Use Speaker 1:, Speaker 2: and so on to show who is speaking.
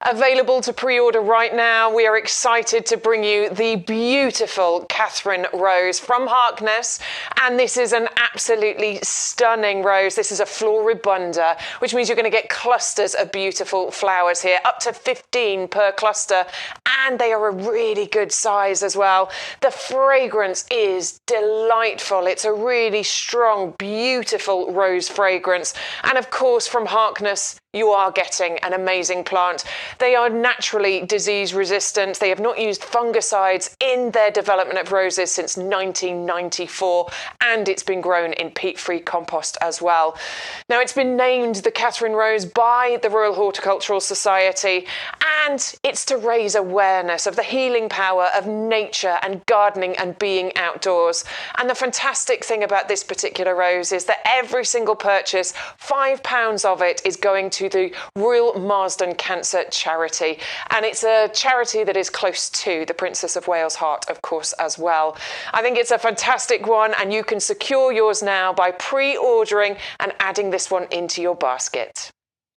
Speaker 1: Available to pre-order right now, we are excited to bring you the beautiful Catherine rose from Harkness, and this is an absolutely stunning rose. This is a floribunda, which means you're going to get clusters of beautiful flowers here, up to 15 per cluster, and they are a really good size as well. The fragrance is delightful. It's a really strong, beautiful rose fragrance, and of course from Harkness you are getting an amazing plant. They are naturally disease resistant. They have not used fungicides in their development of roses since 1994, and it's been grown in peat-free compost as well. Now, it's been named the Catherine Rose by the Royal Horticultural Society, and it's to raise awareness of the healing power of nature and gardening and being outdoors. And the fantastic thing about this particular rose is that every single purchase, £5 of it is going to the Royal Marsden Cancer Charity, and it's a charity that is close to the Princess of Wales' heart, of course, as well. I think it's a fantastic one, and you can secure yours now by pre-ordering and adding this one into your basket.